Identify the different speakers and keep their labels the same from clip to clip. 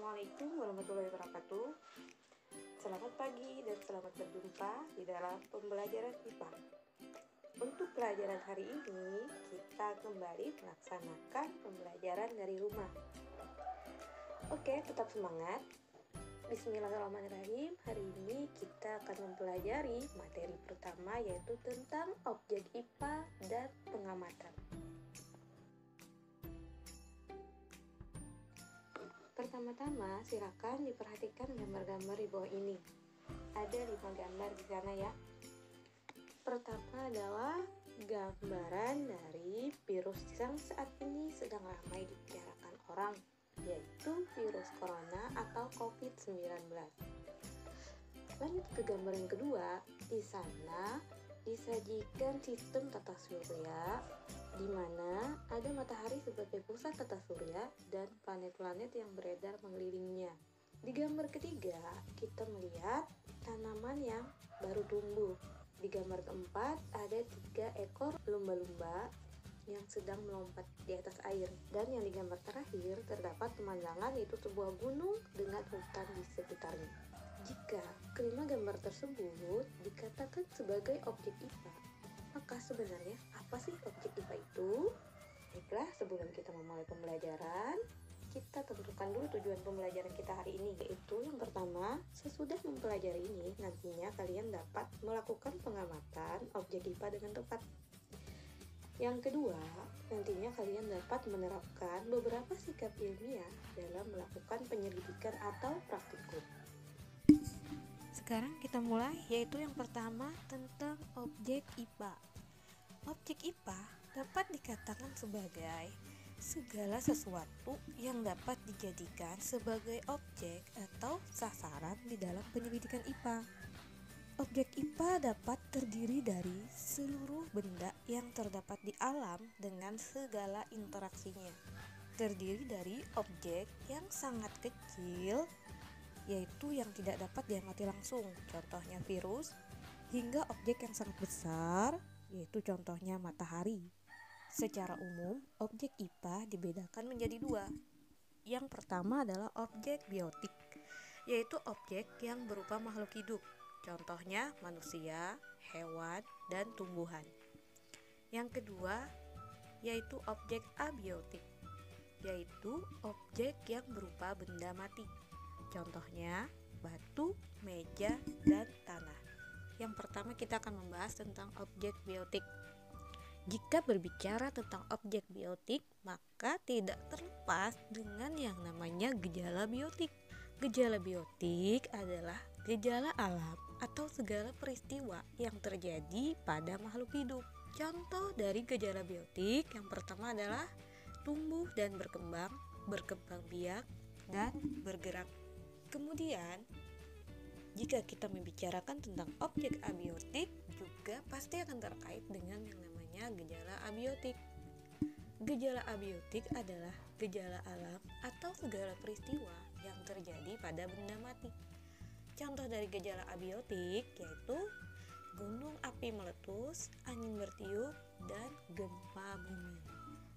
Speaker 1: Assalamualaikum warahmatullahi wabarakatuh. Selamat pagi dan selamat berjumpa di dalam pembelajaran IPA. Untuk pelajaran hari ini, kita kembali melaksanakan pembelajaran dari rumah. Oke, tetap semangat. Bismillahirrahmanirrahim. Hari ini kita akan mempelajari materi pertama, yaitu tentang objek IPA dan pengamatan. Pertama-tama, silakan diperhatikan gambar-gambar di bawah ini. Ada 5 gambar di sana ya. Pertama adalah gambaran dari virus yang saat ini sedang ramai dibicarakan orang, yaitu virus corona atau COVID-19. Lanjut ke gambar yang kedua, di sana disajikan sistem tata surya di mana ada matahari sebagai pusat tata surya dan planet-planet yang beredar mengelilinginya. Di gambar ketiga, kita melihat tanaman yang baru tumbuh. Di gambar keempat, ada 3 ekor lumba-lumba yang sedang melompat di atas air. Dan yang di gambar terakhir, terdapat pemandangan yaitu sebuah gunung dengan hutan di sekitarnya. Jika kelima gambar tersebut dikatakan sebagai objek IPA, maka sebenarnya apa sih objek IPA itu? Baiklah, sebelum kita memulai pembelajaran, kita tentukan dulu tujuan pembelajaran kita hari ini, yaitu yang pertama, sesudah mempelajari ini, nantinya kalian dapat melakukan pengamatan objek IPA dengan tepat. Yang kedua, nantinya kalian dapat menerapkan beberapa sikap ilmiah dalam melakukan penyelidikan atau praktikum. Sekarang kita mulai, yaitu yang pertama tentang objek IPA. Objek IPA dapat dikatakan sebagai segala sesuatu yang dapat dijadikan sebagai objek atau sasaran di dalam penyelidikan IPA. Objek IPA dapat terdiri dari seluruh benda yang terdapat di alam dengan segala interaksinya. Terdiri dari objek yang sangat kecil, yaitu yang tidak dapat diamati langsung, contohnya virus, hingga objek yang sangat besar, yaitu contohnya matahari. Secara umum, objek IPA dibedakan menjadi 2. Yang pertama adalah objek biotik, yaitu objek yang berupa makhluk hidup, contohnya manusia, hewan, dan tumbuhan. Yang kedua, yaitu objek abiotik, yaitu objek yang berupa benda mati, contohnya batu, meja, dan tanah. Yang pertama kita akan membahas tentang objek biotik. Jika berbicara tentang objek biotik, maka tidak terlepas dengan yang namanya gejala biotik. Gejala biotik adalah gejala alam atau segala peristiwa yang terjadi pada makhluk hidup. Contoh dari gejala biotik yang pertama adalah tumbuh dan berkembang biak, dan bergerak. Kemudian, jika kita membicarakan tentang objek abiotik, juga pasti akan terkait dengan yang namanya gejala abiotik. Gejala abiotik adalah gejala alam atau segala peristiwa yang terjadi pada benda mati. Contoh dari gejala abiotik yaitu gunung api meletus, angin bertiup, dan gempa bumi.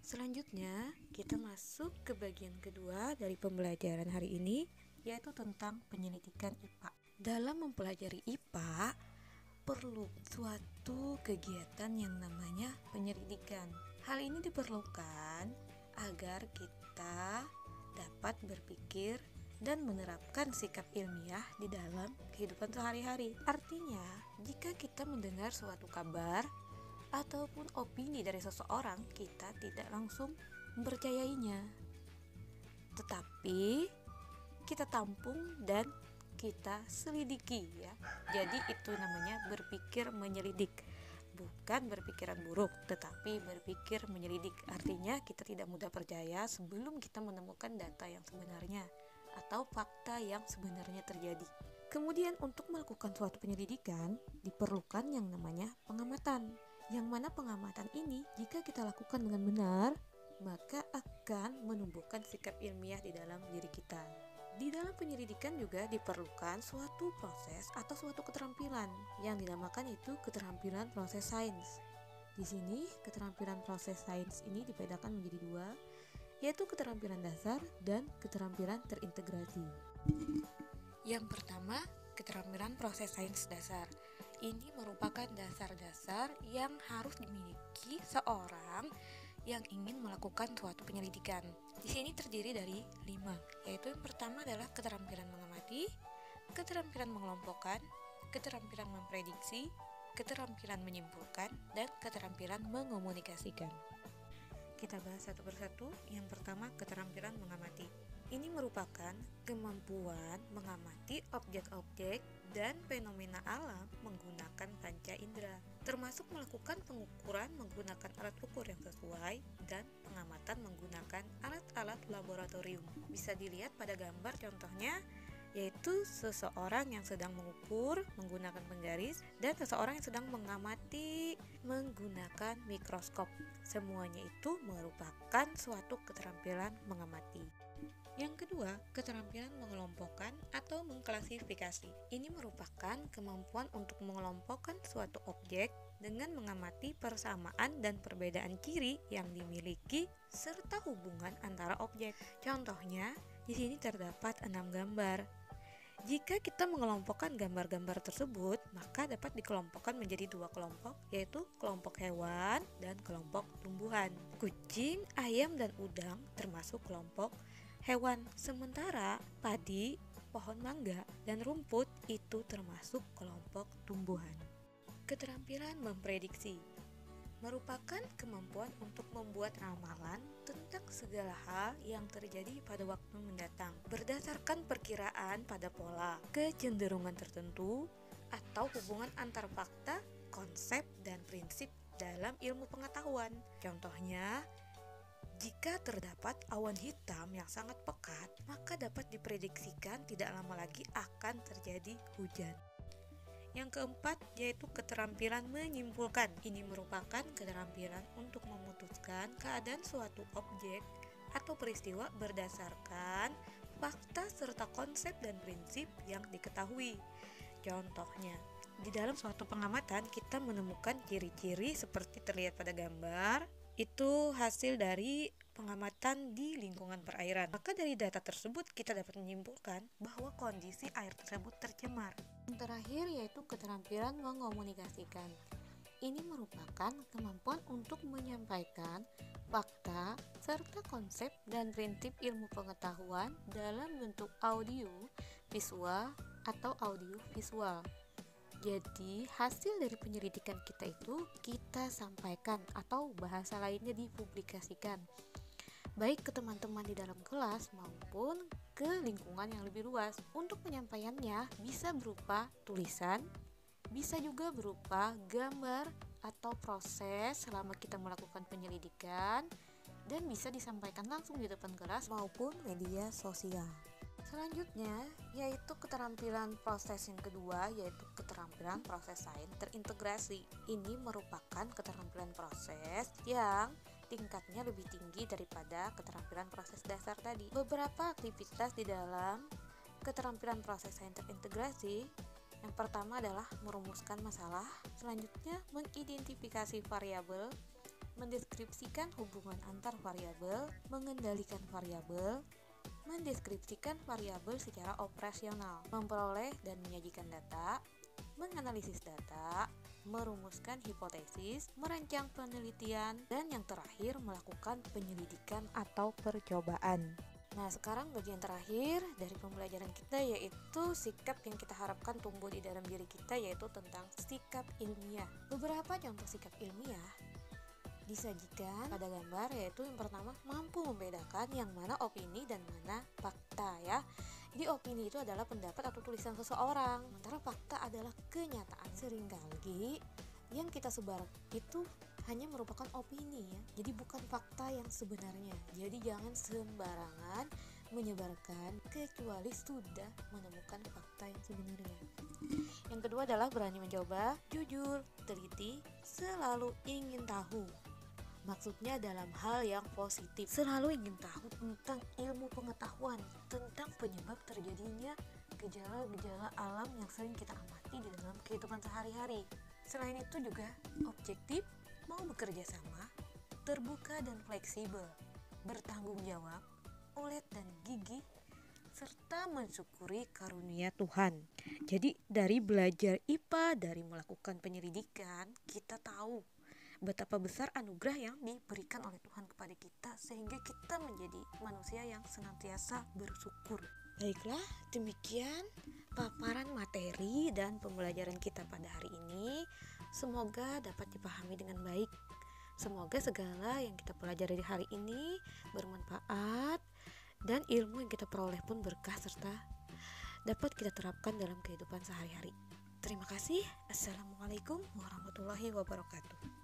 Speaker 1: Selanjutnya, kita masuk ke bagian kedua dari pembelajaran hari ini, yaitu tentang penyelidikan IPA. Dalam mempelajari IPA, perlu suatu kegiatan yang namanya penyelidikan. Hal ini diperlukan agar kita dapat berpikir dan menerapkan sikap ilmiah di dalam kehidupan sehari-hari. Artinya, jika kita mendengar suatu kabar ataupun opini dari seseorang, kita tidak langsung mempercayainya, tetapi kita tampung dan kita selidiki ya. Jadi itu namanya berpikir menyelidik. Bukan berpikiran buruk, tetapi berpikir menyelidik. Artinya kita tidak mudah percaya sebelum kita menemukan data yang sebenarnya atau fakta yang sebenarnya terjadi. Kemudian untuk melakukan suatu penyelidikan diperlukan yang namanya pengamatan. Yang mana pengamatan ini jika kita lakukan dengan benar, maka akan menumbuhkan sikap ilmiah di dalam diri kita. Di dalam penyelidikan juga diperlukan suatu proses atau suatu keterampilan yang dinamakan itu keterampilan proses sains. Di sini keterampilan proses sains ini dibedakan menjadi 2, yaitu keterampilan dasar dan keterampilan terintegrasi. Yang pertama, keterampilan proses sains dasar. Ini merupakan dasar-dasar yang harus dimiliki seorang yang ingin melakukan suatu penyelidikan. Di sini terdiri dari 5, yaitu yang pertama adalah keterampilan mengamati, keterampilan mengelompokkan, keterampilan memprediksi, keterampilan menyimpulkan, dan keterampilan mengomunikasikan. Kita bahas satu persatu. Yang pertama, keterampilan mengamati. Ini merupakan kemampuan mengamati objek-objek dan fenomena alam menggunakan panca indera, termasuk melakukan pengukuran menggunakan alat ukur yang sesuai dan pengamatan menggunakan alat-alat laboratorium. Bisa dilihat pada gambar contohnya, yaitu seseorang yang sedang mengukur menggunakan penggaris dan seseorang yang sedang mengamati menggunakan mikroskop. Semuanya itu merupakan suatu keterampilan mengamati. Yang kedua, keterampilan mengelompokkan atau mengklasifikasi. Ini merupakan kemampuan untuk mengelompokkan suatu objek dengan mengamati persamaan dan perbedaan ciri yang dimiliki serta hubungan antara objek. Contohnya, di sini terdapat 6 gambar. Jika kita mengelompokkan gambar-gambar tersebut, maka dapat dikelompokkan menjadi 2 kelompok, yaitu kelompok hewan dan kelompok tumbuhan. Kucing, ayam, dan udang termasuk kelompok hewan, sementara padi, pohon mangga, dan rumput itu termasuk kelompok tumbuhan. Keterampilan memprediksi merupakan kemampuan untuk membuat ramalan tentang segala hal yang terjadi pada waktu mendatang berdasarkan perkiraan pada pola, kecenderungan tertentu, atau hubungan antar fakta, konsep, dan prinsip dalam ilmu pengetahuan. Contohnya, jika terdapat awan hitam yang sangat pekat, maka dapat diprediksikan tidak lama lagi akan terjadi hujan. Yang keempat, yaitu keterampilan menyimpulkan. Ini merupakan keterampilan untuk memutuskan keadaan suatu objek atau peristiwa berdasarkan fakta serta konsep dan prinsip yang diketahui. Contohnya, di dalam suatu pengamatan kita menemukan ciri-ciri seperti terlihat pada gambar. Itu hasil dari pengamatan di lingkungan perairan. Maka dari data tersebut kita dapat menyimpulkan bahwa kondisi air tersebut tercemar. Yang terakhir yaitu keterampilan mengomunikasikan. Ini merupakan kemampuan untuk menyampaikan fakta serta konsep dan prinsip ilmu pengetahuan dalam bentuk audio, visual, atau audio visual. Jadi hasil dari penyelidikan kita itu kita sampaikan atau bahasa lainnya dipublikasikan, baik ke teman-teman di dalam kelas maupun ke lingkungan yang lebih luas. Untuk penyampaiannya bisa berupa tulisan, bisa juga berupa gambar atau proses selama kita melakukan penyelidikan, dan bisa disampaikan langsung di depan kelas maupun media sosial. Selanjutnya yaitu keterampilan proses yang kedua, yaitu keterampilan proses sains terintegrasi. Ini merupakan keterampilan proses yang tingkatnya lebih tinggi daripada keterampilan proses dasar tadi. Beberapa aktivitas di dalam keterampilan proses sains terintegrasi, yang pertama adalah merumuskan masalah, selanjutnya mengidentifikasi variabel, mendeskripsikan hubungan antar variabel, mengendalikan variabel, mendeskripsikan variabel secara operasional, memperoleh dan menyajikan data, menganalisis data, merumuskan hipotesis, merancang penelitian, dan yang terakhir melakukan penyelidikan atau percobaan. Nah, sekarang bagian terakhir dari pembelajaran kita yaitu sikap yang kita harapkan tumbuh di dalam diri kita, yaitu tentang sikap ilmiah. Beberapa contoh sikap ilmiah disajikan pada gambar, yaitu yang pertama mampu membedakan yang mana opini dan mana fakta ya. Jadi opini itu adalah pendapat atau tulisan seseorang, sementara fakta adalah kenyataan. Seringkali yang kita sebar itu hanya merupakan opini ya, jadi bukan fakta yang sebenarnya. Jadi jangan sembarangan menyebarkan kecuali sudah menemukan fakta yang sebenarnya. Yang kedua adalah berani mencoba, jujur, teliti, selalu ingin tahu. Maksudnya dalam hal yang positif, selalu ingin tahu tentang ilmu pengetahuan, tentang penyebab terjadinya gejala-gejala alam yang sering kita amati di dalam kehidupan sehari-hari. Selain itu juga objektif, mau bekerja sama, terbuka dan fleksibel. bertanggung jawab, ulet dan gigih, serta mensyukuri karunia Tuhan. Jadi dari belajar IPA, dari melakukan penyelidikan, kita tahu betapa besar anugerah yang diberikan oleh Tuhan kepada kita, sehingga kita menjadi manusia yang senantiasa bersyukur. Baiklah, demikian paparan materi dan pembelajaran kita pada hari ini. Semoga dapat dipahami dengan baik. Semoga segala yang kita pelajari di hari ini bermanfaat dan ilmu yang kita peroleh pun berkah serta dapat kita terapkan dalam kehidupan sehari-hari. Terima kasih. Assalamualaikum warahmatullahi wabarakatuh.